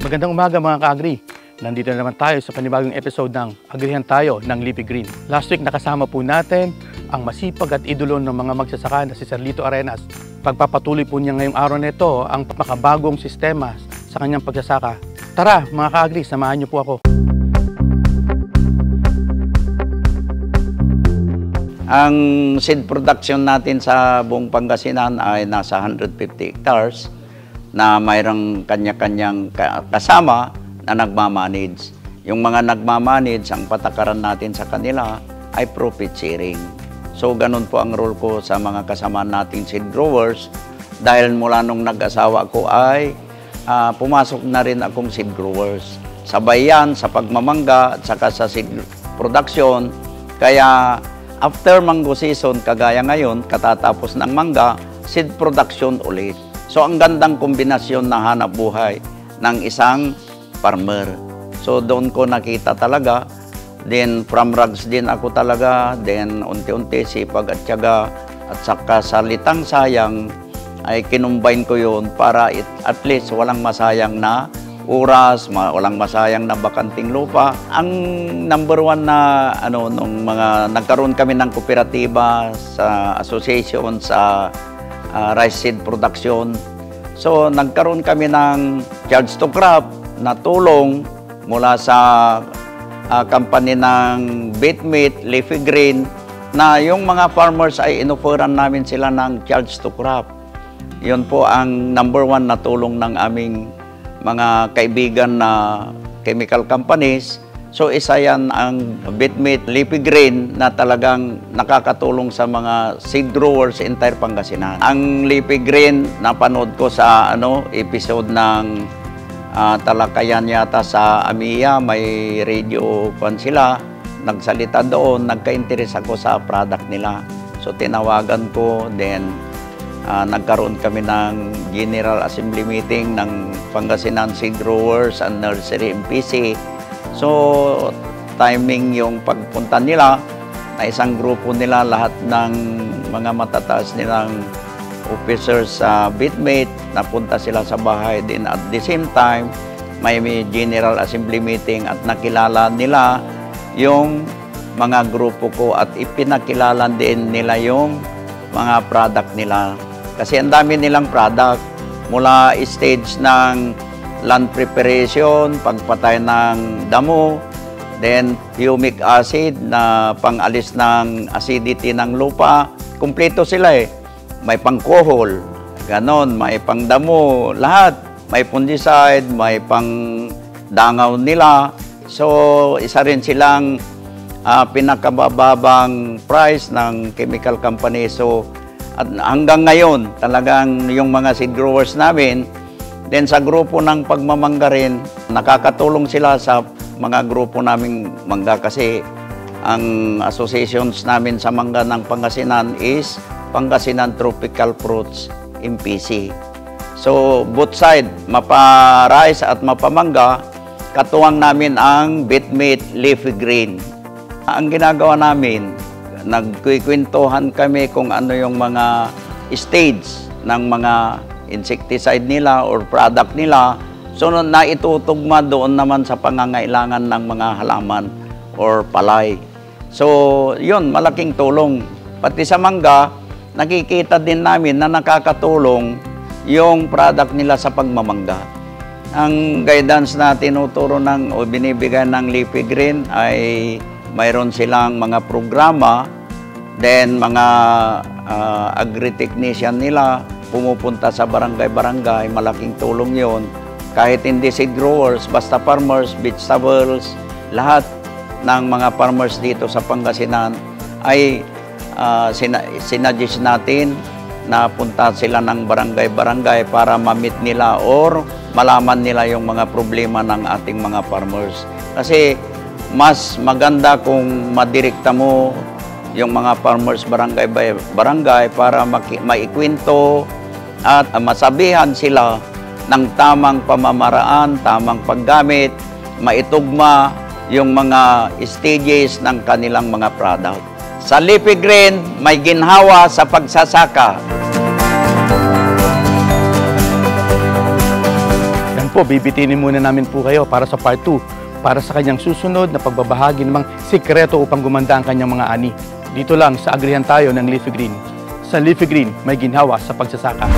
Magandang umaga mga ka-agri. Nandito na naman tayo sa panibagong episode ng Agrihan Tayo ng Leafy Green. Last week nakasama po natin ang masipag at idolo ng mga magsasaka na si Sir Lito Arenas. Pagpapatuloy po niya ngayong araw na ito ang makabagong sistema sa kanyang pagsasaka. Tara mga ka-agri, samahan niyo po ako. Ang seed production natin sa buong Pangasinan ay nasa 150 hectares na mayroong kanya-kanyang kasama na nagmamanage. Yung mga nagmamanage, ang patakaran natin sa kanila ay profit sharing. So, ganun po ang role ko sa mga kasama nating seed growers. Dahil mula nung nag-asawa ko ay pumasok na rin akong seed growers. Sabay yan sa pagmamangga at saka sa seed production. Kaya, after mango season, kagaya ngayon, katatapos ng mangga, seed production ulit. So, ang gandang kombinasyon na hanap buhay ng isang farmer. So, doon ko nakita talaga. Then, from rugs din ako talaga. Then, unti-unti sipag at tiyaga. At saka salitang sayang ay kinumbine ko yun para at least walang masayang na oras, walang masayang na bakanting lupa. Ang number one na nung mga nagkaroon kami ng kooperatiba sa association sa rice seed production. So nagkaroon kami ng charge to crop na tulong mula sa company ng Bitmeat, Leafy Green, na yung mga farmers ay inoferan namin sila ng charge to crop. Yun po ang number one na tulong ng aming mga kaibigan na chemical companies. So isa yan ang Bitmeat, Leafy Green na talagang nakakatulong sa mga seed growers sa entire Pangasinan. Ang Leafy Green napanood ko sa episode ng Talakayan yata sa AMIA, may radio pan sila, nagsalita doon, nagka-interest ako sa product nila. So tinawagan ko, then nagkaroon kami ng General Assembly meeting ng Pangasinan Seed Growers and Nursery MPC. So, timing yung pagpunta nila na isang grupo nila, lahat ng mga matataas nilang officers sa Bitmeat, napunta sila sa bahay. Din at the same time, may General Assembly meeting at nakilala nila yung mga grupo ko at ipinakilala din nila yung mga product nila. Kasi ang dami nilang product mula stage ng land preparation, pagpatay ng damo, then humic acid na pangalis ng acidity ng lupa. Kumpleto sila eh. May pangkohol, ganon, may pangdamo, lahat. May fungicide, may pangdangaw nila. So, isa rin silang pinakababang price ng chemical company. So, at hanggang ngayon, talagang yung mga seed growers namin, then sa grupo ng pagmamangga rin, nakakatulong sila sa mga grupo naming mangga kasi ang associations namin sa mangga ng Pangasinan is Pangasinan Tropical Fruits MPC. So, both side, mapa-rice at mapamangga, katuwang namin ang Bitmeat, Leafy Green. Ang ginagawa namin, nagkikwentuhan kami kung ano yung mga stage ng mga insecticide nila or product nila. So, naitutugma doon naman sa pangangailangan ng mga halaman or palay. So, yun, malaking tulong. Pati sa mangga, nakikita din namin na nakakatulong yung product nila sa pagmamangga. Ang guidance na tinuturo o binibigay ng Leafy Green ay mayroon silang mga programa, then mga agri-technician nila pumupunta sa barangay-barangay, malaking tulong yon. Kahit hindi seed growers, basta farmers, vegetables, lahat ng mga farmers dito sa Pangasinan ay sinadjust natin na punta sila ng barangay-barangay para ma-meet nila or malaman nila yung mga problema ng ating mga farmers. Kasi mas maganda kung madirekta mo yung mga farmers barangay para maikwento at masabihan sila ng tamang pamamaraan, tamang paggamit, maitugma yung mga stages ng kanilang mga product. Sa Leafy Green, may ginhawa sa pagsasaka. Ngayon po, bibitinin muna namin po kayo para sa part 2, para sa kanyang susunod na pagbabahagi ng mga sikreto upang gumanda ang kanyang mga ani. Dito lang sa Agrihan Tayo ng Leafy Green. Sa Leafy Green, may ginhawa sa pagsasaka.